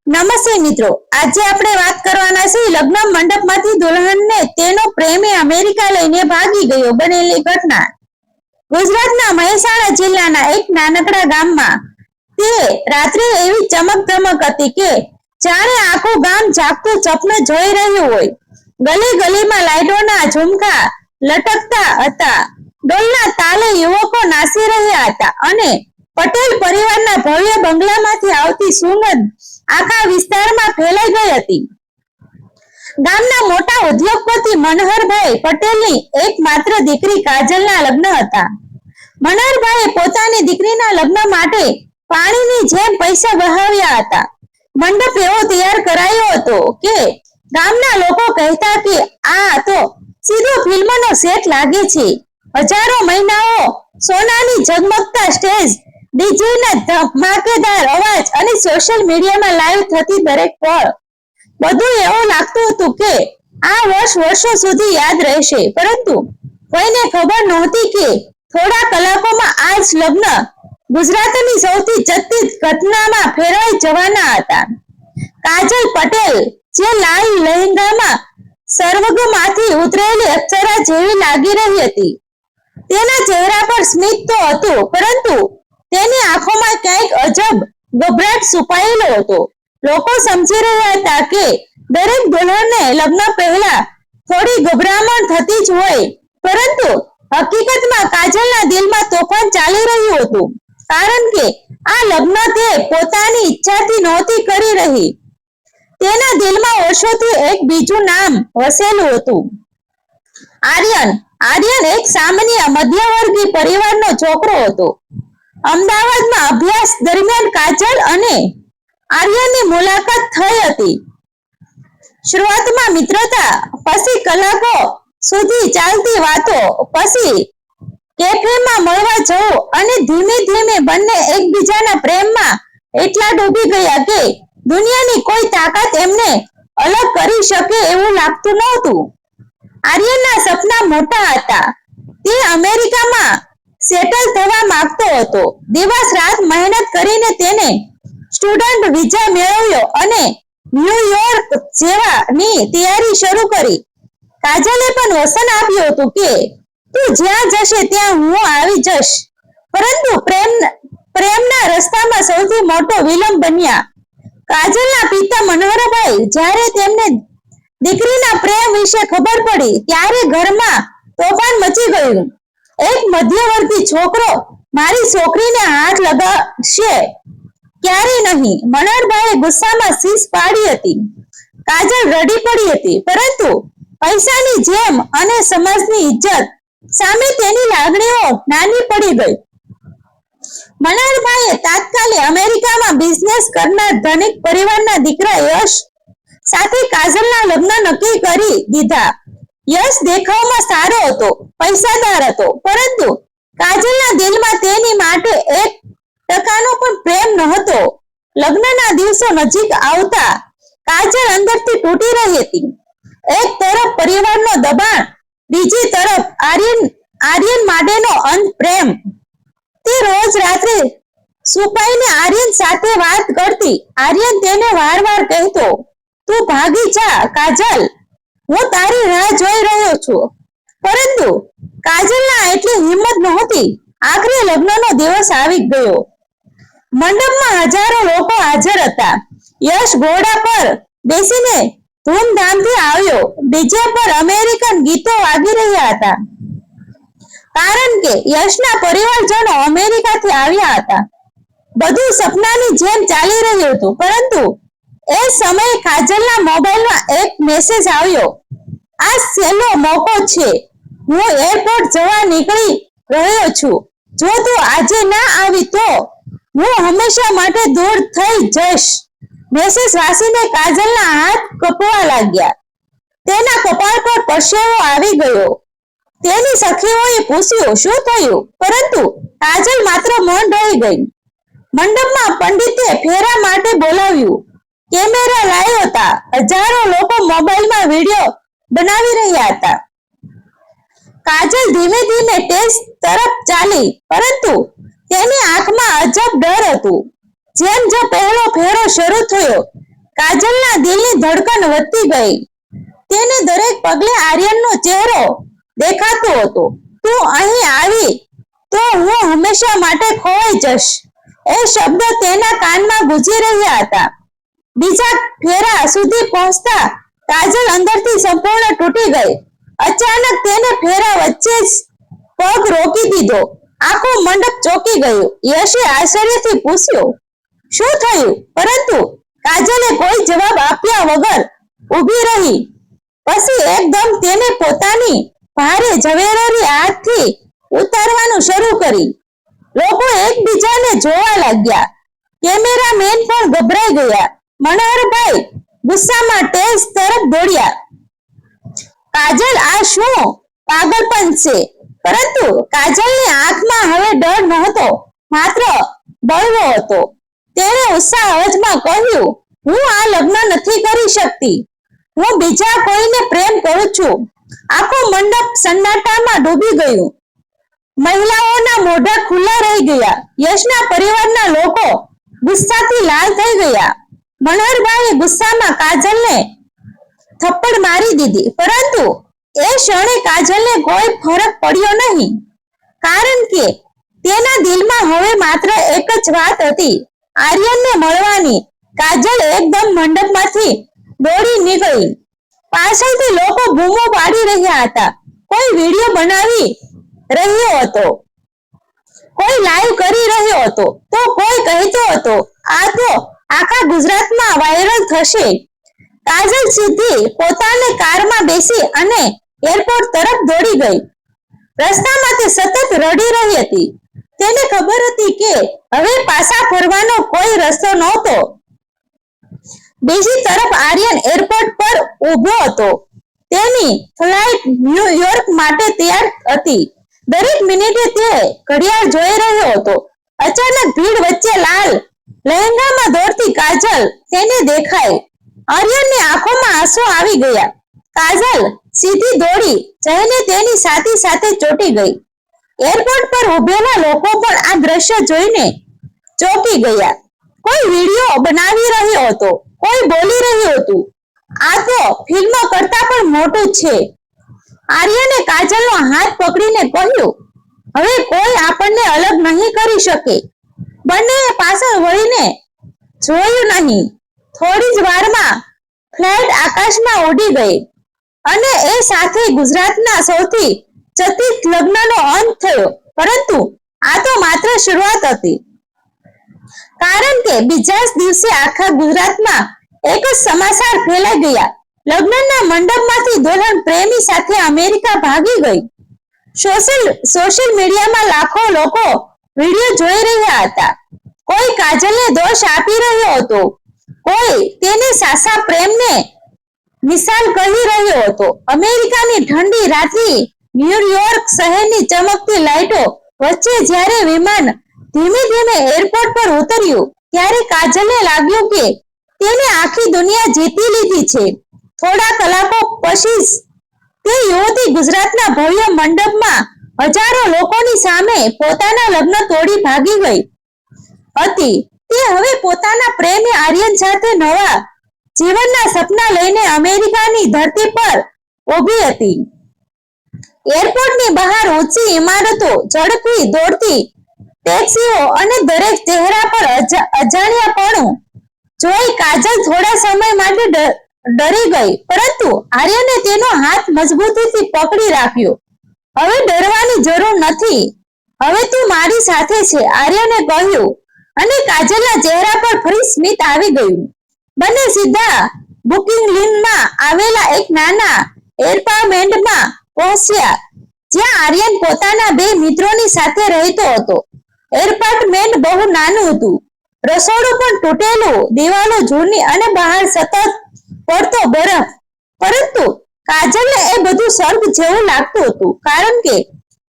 નમસ્તે મિત્રો, આજે આપણે વાત કરવાના છે લગ્ન મંડપમાંથી દુલ્હનને તેનો પ્રેમી અમેરિકા લઈને ભાગી ગયો બનેલી ઘટના. ગુજરાતના મહેસાણા જિલ્લાના એક નાનકડા ગામમાં તે રાત્રે એવી ચમક હતી કે જાણે આખું ગામ જાગતું સપનું જોઈ રહ્યું હોય. ગલી ગલીમાં લાઈટોના ઝુમકા લટકતા હતા, ડોલના તાલે યુવકો નાચી રહ્યા હતા અને પટેલ પરિવારના ભવ્ય બંગલામાંથી આવતી સુગંધ આખા વિસ્તારમાં ફેલાઈ ગઈ હતી. ગામના મોટા ઉદ્યોગપતિ મનહરભાઈ પટેલની એકમાત્ર દીકરી કાજલના લગ્ન હતા. મનહરભાઈએ પોતાની દીકરીના લગ્ન માટે પાણીની જેમ પૈસા બહાવ્યા હતા. મંડપ એવો તૈયાર કરાયો હતો કે ગામના લોકો કહેતા કે આ તો સીધો ફિલ્મનો સેટ લાગે છે. હજારો મહિનાઓ, સોનાની ઝગમગતા સ્ટેજ, ડીજેના ધમાકેદાર અવાજ અને સોશિયલ મીડિયામાં લાઈવ થતી દરેક પળ, બધું એવું લાગતું હતું કે આ વર્ષો સુધી યાદ રહેશે. પરંતુ કોઈને ખબર નહોતી કે થોડા કલાકોમાં આ જ લગ્ન ગુજરાતની સૌથી ચર્ચિત ઘટનામાં ફેરવાઈ જવાના હતા. કાજલ પટેલ, જે લાલ લહેંગામાં સ્વર્ગમાંથી ઉતરેલી અપ્સરા જેવી લાગી રહી હતી, તેના ચહેરા પર સ્મિત તો હતું, પરંતુ તેની આંખોમાં ક્યાંક અજબ ગભરાટ છુપાયેલો હતો. લોકો સમજી રહ્યા હતા કે દરેક દુલ્હનને લગ્ન પહેલા થોડી ગભરામણ થતી જ હોય, પરંતુ હકીકતમાં કાજલના દિલમાં તોફાન ચાલી રહ્યું હતું, કારણ કે આ લગ્ન તે પોતાની ઈચ્છાથી નહોતી કરી રહી. તેના દિલમાં વર્ષોથી એક બીજું નામ વસેલું હતું, આર્યન. આર્યન એક સામાન્ય મધ્યવર્ગીય પરિવારનો છોકરો હતો. અમદાવાદમાં અભ્યાસ દરમિયાન કાજલ અને આર્યનની મુલાકાત થઈ હતી. શરૂઆતમાં મિત્રતા, પછી કલાકો સુધી ચાલતી વાતો, પછી કેફેમાં મળવા જવું અને ધીમે ધીમે બંને એકબીજાના પ્રેમમાં એટલા ડૂબી ગયા કે દુનિયાની કોઈ તાકાત એમને અલગ કરી શકે એવું લાગતું નહોતું. આર્યનના સપના મોટા હતા. તે અમેરિકામાં સેટલ થવા માંગતો હતો. દિવસ રાત મહેનત કરીને તેને સ્ટુડન્ટ વિઝા મેળવ્યો અને ન્યુયોર્ક જવાની તૈયારી શરૂ કરી. કાજલે પણ વચન આપ્યું હતું કે તું જ્યાં જશે ત્યાં હું આવી જઈશ, પરંતુ પ્રેમના રસ્તામાં સૌથી મોટો વિલંબ બન્યા. કાજલના પિતા મનહરભાઈ, જ્યારે તેમને દીકરીના પ્રેમ વિશે ખબર પડી ત્યારે ઘરમાં તોફાન મચી ગયું. એક મધ્યવર્ગી છોકરો મારી છોકરીને હાથ લગાડશે ક્યારે નહીં, મનહરભાઈએ ગુસ્સામાં શીશ પાડી હતી. કાજલ રડી પડી હતી, પરંતુ પૈસાની જેમ અને સમાજની ઇજ્જત સામે તેની લાગણીઓ નાની પડી ગઈ. મનહરભાઈએ તાત્કાલિક અમેરિકામાં બિઝનેસ કરનાર ધનિક પરિવારના દીકરા યશ સાથે કાજલના લગ્ન નક્કી કરી દીધા. યશ દેખાવમાં સારો હતો, પૈસાદાર હતો, પરંતુ કાજલના દિલમાં તેની માટે 1% પણ પ્રેમ નહોતો. લગ્નના દિવસો નજીક આવતા કાજલ અંદરથી તૂટી રહી હતી. એક તરફ પરિવારનો દબાણ, બીજી તરફ આર્યન માટેનો અંધ પ્રેમ. તે રોજ રાત્રે છુપાઈને આર્યન સાથે વાત કરતી. આર્યન તેને વારવાર કહેતો, તું ભાગી જા કાજલ, હું તારી રાહ જોઈ રહ્યો છું. પરંતુ કાજલના એટલી હિંમત નહોતી. આખરે લગ્નનો દિવસ આવી ગયો. મંડપમાં હજારો લોકો હાજર હતા. યશ ઘોડા પર બેસીને ધૂમધામથી આવ્યો. ડીજે પર અમેરિકન ગીતો વાગી રહ્યા હતા, કારણ કે યશના પરિવારજનો અમેરિકાથી આવ્યા હતા. બધું સપનાની જેમ ચાલી રહ્યું હતું, પરંતુ એ સમયે કાજલના મોબાઈલમાં એક મેસેજ આવ્યો, આ છેલ્લો મોકો છે, હું એરપોર્ટ જવા નીકળી રહ્યો છું, જો તું આજે ના આવી તો હું હંમેશા માટે દૂર થઈ જઈશ. મેસેજ વાંચીને કાજલના હાથ કપવા લાગ્યા. તેના કપાળ પર પરસેવો આવી ગયો. તેની સખીઓએ પૂછ્યું શું થયું, પરંતુ કાજલ માત્ર મૌન રહી ગઈ. મંડપમાં પંડિતે ફેરા માટે બોલાવ્યું. કેમેરા લાવ્યો હતા. હજારો લોકો મોબાઈલમાં વિડીયો બનાવી રહ્યા હતા. કાજલ ધીમે ધીમે સ્ટેજ તરફ ચાલી, પરંતુ તેની આંખમાં અજબ ડર હતું. જેમ પહેલો ફેરો શરૂ થયો કાજલના દિલની ધડકન વધતી ગઈ. તેને દરેક પગલે આર્યનનો ચહેરો દેખાતો હતો. તું અહીં આવી તો હું હંમેશા માટે ખોવાઈ જઈશ. એ શબ્દ તેના કાનમાં ગુંજી રહ્યા હતા. બીજા ફેરા સુધી પહોંચતા કાજલ અંદરથી સંપૂર્ણ તૂટી ગઈ. અચાનક તેને ફેરા વચ્ચે જ પગ રોકી દીધો. આખો મંડપ ચોંકી ગયો. યશે આશ્ચર્યથી પૂછ્યું, શું થયું? પરંતુ કાજલે કોઈ જવાબ આપ્યા વગર ઊભી રહી. પછી એકદમ તેને પોતાની ભારે ઝવેરી હાથથી ઉતારવાનું શરૂ કરી. લોકો એકબીજાને જોવા લાગ્યા. કેમેરામેન પણ ગભરાઈ ગયા. મનોહરભાઈ ગુસ્સામાં સ્ટેજ તરફ દોડ્યા. કાજલ, આ શું પાગલપન છે? પરંતુ કાજલની આંખમાં હવે ડર નહોતો, માત્ર બળવો હતો. તેણે ઉત્સાહ અવાજમાં કહ્યું, હું આ લગ્ન નથી કરી શકતી. હું બીજા કોઈને પ્રેમ કરું છું. આખો મંડપ સન્નાટામાં ડૂબી ગયું. મહિલાઓના મોઢા ખુલ્લા રહી ગયા. યશના પરિવારના લોકો ગુસ્સાથી લાલ થઈ ગયા. મનોહરભાઈએ ગુસ્સામાં કાજલને થપ્પડ મારી દીધી. પરંતુ એ ક્ષણે કાજલને કોઈ ફરક પડ્યો નહીં, કારણ કે તેના દિલમાં હવે માત્ર એક જ વાત હતી, આર્યનને મળવાની. કાજલ એકદમ મંડપમાંથી દોડી નીકળી. પાછળથી લોકો બૂમો પાડી રહ્યા હતા. કોઈ વિડીયો બનાવી રહ્યો હતો, કોઈ લાઈવ કરી રહ્યો હતો, તો કોઈ કહેતો હતો, આ તો આખા ગુજરાતમાં વાયરલ થશે. કાજલ સીધી પોતાની કારમાં બેસી અને એરપોર્ટ તરફ દોડી ગઈ. રસ્તામાં તે સતત રડી રહી હતી. તેને ખબર હતી કે હવે પાછા ફરવાનો કોઈ રસ્તો નહોતો. બીજી તરફ આર્યન એરપોર્ટ પર ઊભો હતો. તેની ફ્લાઇટ ન્યુયોર્ક માટે તૈયાર હતી. દરેક મિનિટે તે ઘડિયાળ જોઈ રહ્યો હતો. અચાનક ભીડ વચ્ચે લાલ લહેંગામાં દોડતી કાજલ તેને દેખાઈ. આર્યનની આંખોમાં આંસુ આવી ગયા. કાજલ સીધી દોડી જઈને તેની છાતી સાથે ચોંટી ગઈ. એરપોર્ટ પર ઉભેલા લોકો પણ આ દ્રશ્ય જોઈને ચોંકી ગયા. કોઈ વિડીયો બનાવી રહ્યો હતો, કોઈ બોલી રહ્યું હતું, આ તો ફિલ્મ કરતા પણ મોટું છે. આર્યને કાજલનો હાથ પકડીને કહ્યું, હવે કોઈ આપણને અલગ નહીં કરી શકે. બંનેએ પાછળ વળીને જોયું નહીં. થોડી જ વારમાં ફ્લાઇટ આકાશમાં ઉડી ગઈ અને એ સાથે ગુજરાતના સૌથી ચર્ચિત લગ્નનો અંત થયો. પરંતુ આ તો માત્ર શરૂઆત હતી, કારણ કે બીજા જ દિવસે આખા ગુજરાતમાં એક જ સમાચાર ફેલાઈ ગયા. લગ્નના મંડપમાંથી દુલ્હન પ્રેમી સાથે અમેરિકા ભાગી ગઈ. સોશિયલ મીડિયામાં લાખો લોકો વિડીયો જોઈ રહ્યા હતા. કોઈ કાજલને દોષ આપી રહ્યો હતો, કોઈ તેને સાચા પ્રેમને મિસાલ કહી રહ્યો હતો. અમેરિકાની ઠંડી રાત્રિ, ન્યુયોર્ક શહેરની ચમકતી લાઇટો વચ્ચે જ્યારે વિમાન ધીમે ધીમે એરપોર્ટ પર ઉતર્યું, ત્યારે કાજલને લાગ્યું કે તેને આખી દુનિયા જીતી લીધી છે. થોડા કલાકો પછી જ તે યુવતી ગુજરાતના ભવ્ય મંડપમાં હજારો લોકોની સામે પોતાના લગ્ન તોડી ભાગી ગઈ હતી. તે હવે પોતાના પ્રેમી આર્યન સાથે નવા જીવનના સપના લઈને અમેરિકાની ધરતી પર ઊભી હતી. એરપોર્ટની બહાર ઊંચી ઇમારતો, ઝડપી દોડતી ટેક્સીઓ અને દરેક ચહેરા પર અજાણ્યાપણું જોઈ કાજલ થોડા સમય માટે ડરી ગઈ. પરંતુ આર્યને તેનો હાથ મજબૂતીથી પકડી રાખ્યો. હવે ડરવાની જરૂર નથી, હવે તું મારી સાથે છે, આર્યને કહ્યું. અને કાજલના ચહેરા પર ફરી સ્મિત આવી ગયું. બંને સીધા બુકિંગ લીનમાં આવેલા એક નાના એપાર્ટમેન્ટમાં પહોંચ્યા, જ્યાં આર્યન પોતાના બે મિત્રોની સાથે રહેતો હતો. એપાર્ટમેન્ટ બહુ નાનું હતું, રસોડું પણ તૂટેલું, દિવાલો જૂની અને બહાર સતત પડતો બરફ. પરંતુ કાજલને એ બધું સ્વર્ગ જેવું લાગતું હતું, કારણ કે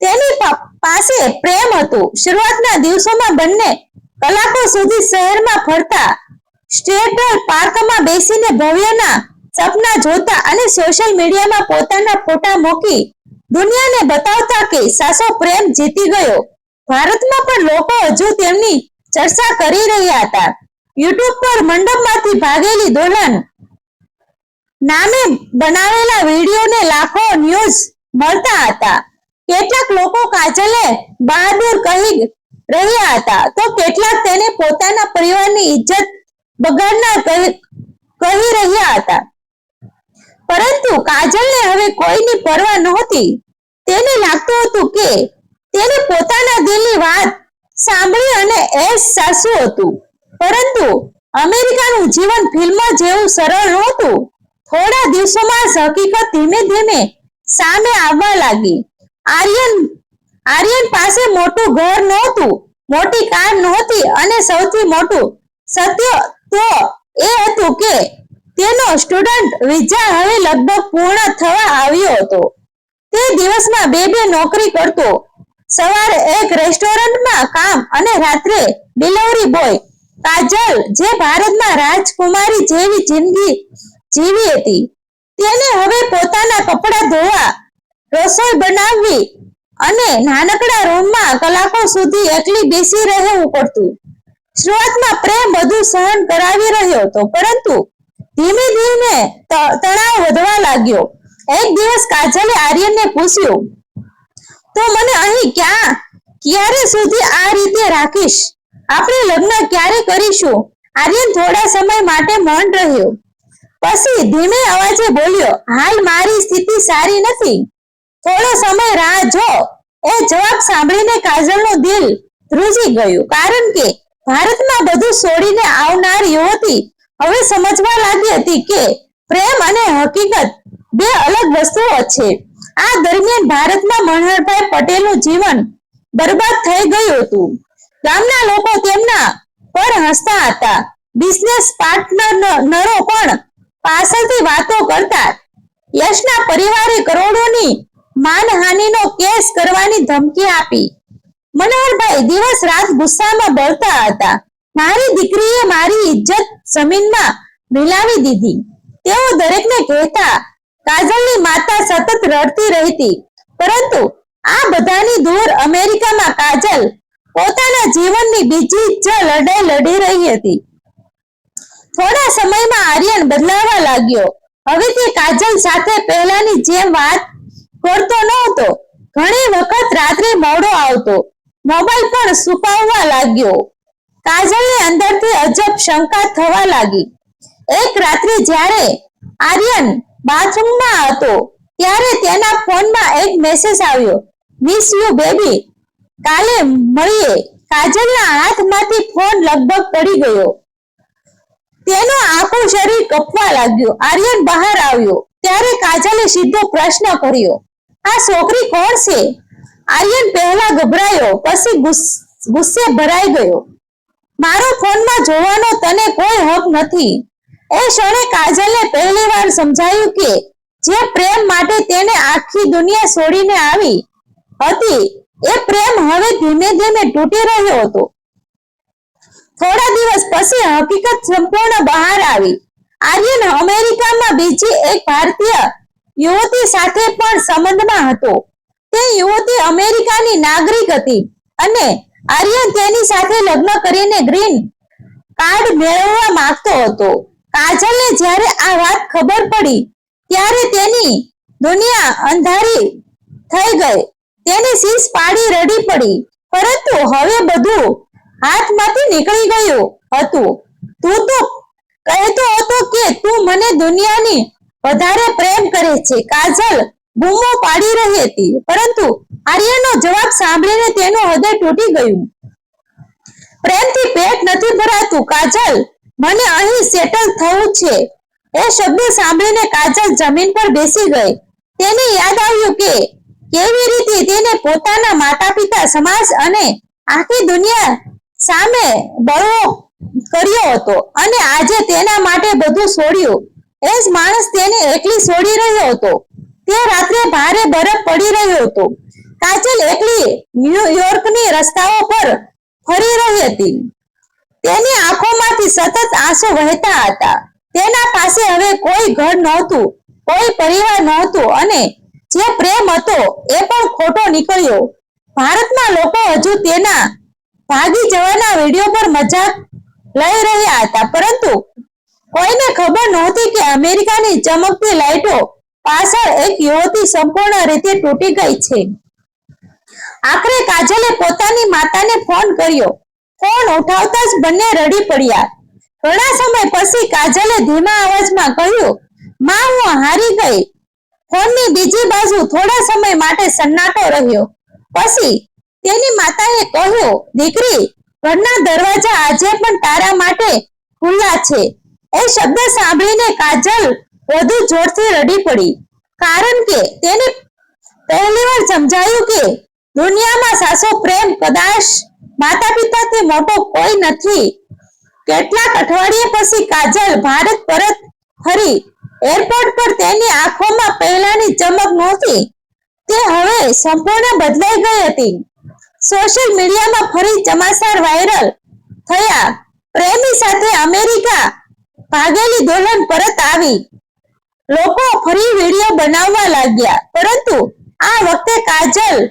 તેની પાસે પ્રેમ હતું. શરૂઆતના દિવસોમાં બંને કલાકો સુધી શહેરમાં ફરતા, સ્ટેટર પાર્કમાં બેસીને ભવ્યના સપના જોતા અને સોશિયલ મીડિયામાં પોતાના ફોટા મૂકી દુનિયાને બતાવતા કે સાચો પ્રેમ જીતી ગયો. ભારતમાં પણ લોકો હજુ તેમની ચર્ચા કરી રહ્યા હતા. યુટ્યુબ પર મંડપમાંથી ભાગેલી દુલ્હન નામે બનાવેલા વિડીયોને લાખો વ્યૂઝ મળતા હતા. કેટલાક લોકો કાજલે બહાદુર કહી રહ્યા હતા, તો કેટલાક તેને પોતાના પરિવારની ઇજ્જત બગાડનાર કહી રહ્યા હતા. પરંતુ કાજલને હવે કોઈની પરવા નહોતી. તેને લાગતું હતું કે તેને પોતાના દિલની વાત સાંભળી અને સાસુ હતું. પરંતુ અમેરિકાનું જીવન ફિલ્મ જેવું સરળ નહોતું. થોડા દિવસોમાં હકીકત ધીમે ધીમે સામે આવવા લાગી. આર્યન પાસે મોટું ઘર નહોતું, મોટી કાર નહોતી અને સૌથી મોટું સત્ય તો એ હતું કે તેનો સ્ટુડન્ટ વિઝા હવે લગભગ પૂર્ણ થવા આવ્યો હતો. તે દિવસમાં બે નોકરી કરતો. સવારે એક રેસ્ટોરન્ટમાં કામ અને રાત્રે ડિલિવરી બોય. કાજલ, જે ભારતમાં રાજકુમારી જેવી જિંદગી જીવી હતી, તેને હવે પોતાના કપડાં ધોવા, રસોઈ બનાવવી અને નાનકડા રૂમમાં કલાકો સુધી એકલી બેસી રહેવું પડતું. શરૂઆતમાં પ્રેમ બધું સહન કરાવી રહ્યો હતો, પરંતુ ધીમે ધીમે તણાવ વધવા લાગ્યો. એક દિવસ કાજલે આર્યનને પૂછ્યું, તો મને અહીં ક્યારે સુધી આ રીતે રાખીશ? આપણે લગ્ન ક્યારે કરીશું? આર્યન થોડા સમય માટે મૌન રહ્યો. પછી ધીમે અવાજે બોલ્યો, હાલ મારી સ્થિતિ સારી નથી, થોડો સમય રાહ જો. એ જવાબ સાંભળીને કાજલનું દિલ ધ્રુજી ગયું, કારણ કે ભારતમાં બધું છોડીને આવનાર યુવતી હવે સમજવા લાગી હતી કે પ્રેમ અને હકીકત બે અલગ વસ્તુઓ છે. આ દરમિયાન ભારતમાં મનહરભાઈ પટેલનું જીવન બરબાદ થઈ ગયું હતું. ગામના લોકો તેમના પર હસતા હતા. બિઝનેસ પાર્ટનરો પણ પાછળથી વાતો કરતા. યશના પરિવારે કરોડોની માનહાનિનો કેસ કરવાની ધમકી આપી. મનોહરભાઈ દિવસ રાત ગુસ્સામાં બળતા હતા. મારી દીકરીએ મારી ઇજ્જત જમીનમાં મિલાવી દીધી, તેઓ દરેકને કહેતા. કાજલની માતા સતત રડતી રહેતી. પરંતુ આ બધાની દૂર અમેરિકામાં કાજલ પોતાના જીવનની બીજી જ લડાઈ લડી રહી હતી. થોડા સમયમાં આર્યન બદલાવા લાગ્યો. હવે તે કાજલ સાથે પહેલાની જેમ વાત કરતો નહોતો. ઘણી વખત રાત્રે મોડો આવતો. મોબાઈલ પણ છુપાવવા લાગ્યો. કાજલને અંદરથી અજબ શંકા થવા લાગી. એક રાત્રે જ્યારે આર્યન બાથરૂમમાં હતો, ત્યારે તેના ફોનમાં એક મેસેજ આવ્યો, મિસ યુ બેબી, કાલે મળીએ. કાજલના હાથમાંથી ફોન લગભગ પડી ગયો. તેનું આખું શરીર કંપવા લાગ્યું. આર્યન બહાર આવ્યો ત્યારે કાજલે સીધો પ્રશ્ન કર્યો, આ છોકરી કોણ છે? આર્યન પહેલા ગભરાયો, પછી ગુસ્સે ભરાઈ ગયો. મારો ફોનમાં જોવાનો તને કોઈ હક નથી. એ ક્ષણે કાજલને પહેલીવાર સમજાયું કે જે પ્રેમ માટે તેને આખી દુનિયા છોડીને આવી હતી, એ પ્રેમ હવે ધીમે ધીમે તૂટી રહ્યો હતો. થોડા દિવસ પછી હકીકત સંપૂર્ણ બહાર આવી. આર્યન અમેરિકામાં બીજી એક ભારતીય યુવતી સાથે પણ સંબંધમાં હતો. તે યુવતી અમેરિકાની નાગરિક હતી અને આર્યન તેની સાથે લગ્ન કરીને ગ્રીન કાર્ડ મેળવવા માંગતો હતો. કાજલને જ્યારે આ વાત ખબર પડી, ત્યારે તેની દુનિયા અંધારી થઈ ગઈ. તેને શીશ પાડી રડી પડી. પરંતુ હવે બધું હાથમાંથી નીકળી ગયું હતું. તું તો કહેતો હતો કે તું મને દુનિયાની વધારે પ્રેમ કરે છે. કાજલ બૂમો પાડી રહી હતી, પરંતુ આર્યનનો જવાબ સાંભળીને તેનું હૃદય તૂટી ગયું. પ્રેમથી પેટ નથી ભરાતું કાજલ, મને અહીં સેટલ થવું છે. એ શબ્દ સાંભળીને કાજલ જમીન પર બેસી ગઈ. તેને યાદ આવ્યું કે કેવી રીતે તેને પોતાના માતા પિતા, સમાજ અને આખી દુનિયા સામે બળવો કર્યો હતો, અને આજે તેના માટે બધું છોડ્યું. એ જ માણસ તેને એકલી છોડી રહ્યો હતો. તે રાત્રે ભારે બરફ પડી રહ્યો હતો. કાજલ એકલી ન્યુયોર્કની રસ્તાઓ પર ફરી રહી હતી. તેની આંખોમાંથી સતત આંસુ વહેતા હતા. તેના પાસે હવે કોઈ ઘર નહોતું, કોઈ પરિવાર નહોતું, અને જે પ્રેમ હતો એ પણ ખોટો નીકળ્યો. ભારતમાં લોકો હજુ તેના ભાગી જવાના વિડીયો પર મજાક લઈ રહ્યા હતા, પરંતુ કોઈને ખબર નહોતી કે અમેરિકાની ચમકતી લાઈટો પાછળ એક યુવતી સંપૂર્ણ રીતે તૂટી ગઈ છે. આખરે કાજલે પોતાની માતાને ફોન કર્યો. ફોન ઉઠાવતા જ બંને રડી પડ્યા. ઘણા સમય પછી કાજલે ધીમા અવાજમાં કહ્યું, "માં, હું હારી ગઈ." ફોનની બીજી બાજુ થોડા સમય માટે સન્નાટો રહ્યો. પછી તેની માતાએ કહ્યું, "દીકરી, ઘરના દરવાજા આજે પણ તારા માટે ખુલ્લા છે." એ શબ્દ સાંભળીને કાજલ વધુ જોરથી રડી પડી, કારણ કે તેને પહેલીવાર સમજાયું કે દુનિયામાં સાચો પ્રેમ કદાચ માતા પિતાથી મોટો કોઈ નથી. કેટલાક અઠવાડિયા પછી કાજલ ભારત પરત ફરી. એરપોર્ટ પર તેની આંખોમાં પહેલાની ચમક નહોતી, તે હવે સંપૂર્ણ બદલાઈ ગઈ હતી. સોશિયલ મીડિયામાં ફરી સમાચાર વાયરલ થયા. પ્રેમી સાથે અમેરિકા ભાગેલી દુલ્હન પરત આવી. લોકો ફરી વિડીયો બનાવવા લાગ્યા, પરંતુ આ વખતે કાજલ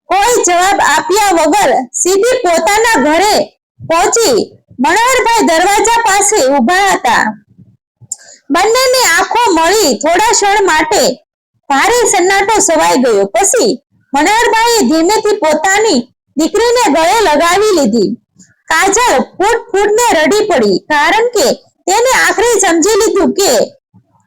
કોઈ જવાબ આપ્યા વગર સીધી પોતાના ઘરે પહોંચી. મનોહરભાઈ દરવાજા પાસે ઊભા હતા. બંનેની આંખો મળી. થોડા ક્ષણ માટે ભારે સન્નાટો છવાઈ ગયો. પછી મનોહરભાઈએ ધીમેથી પોતાની દીકરીને ગળે લગાવી લીધી. કાજલ ફૂટ-ફૂટને રડી પડી, કારણ કે તેને આખરે સમજી લીધું કે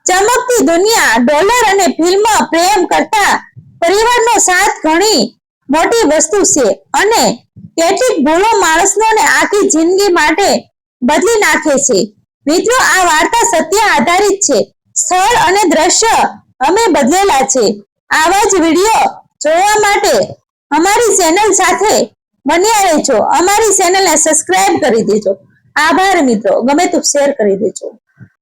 ચમકતી દુનિયા, ડોલર અને ફિલ્મ પ્રેમ કરતા પરિવારનો સાથ ઘણી મોટી વસ્તુ છે, અને કેટલીક ભૂલો માણસોને આખી જિંદગી માટે બદલી નાખે છે. મિત્રો, આ વાર્તા સત્ય આધારિત છે. સ્થળ અને દ્રશ્ય અમે બદલેલા છે. આવા જ વિડીયો જોવા માટે અમારી ચેનલ સાથે બન્યા રહેજો. અમારી ચેનલને સબસ્ક્રાઇબ કરી દેજો. આભાર મિત્રો. ગમે તો શેર કરી દેજો.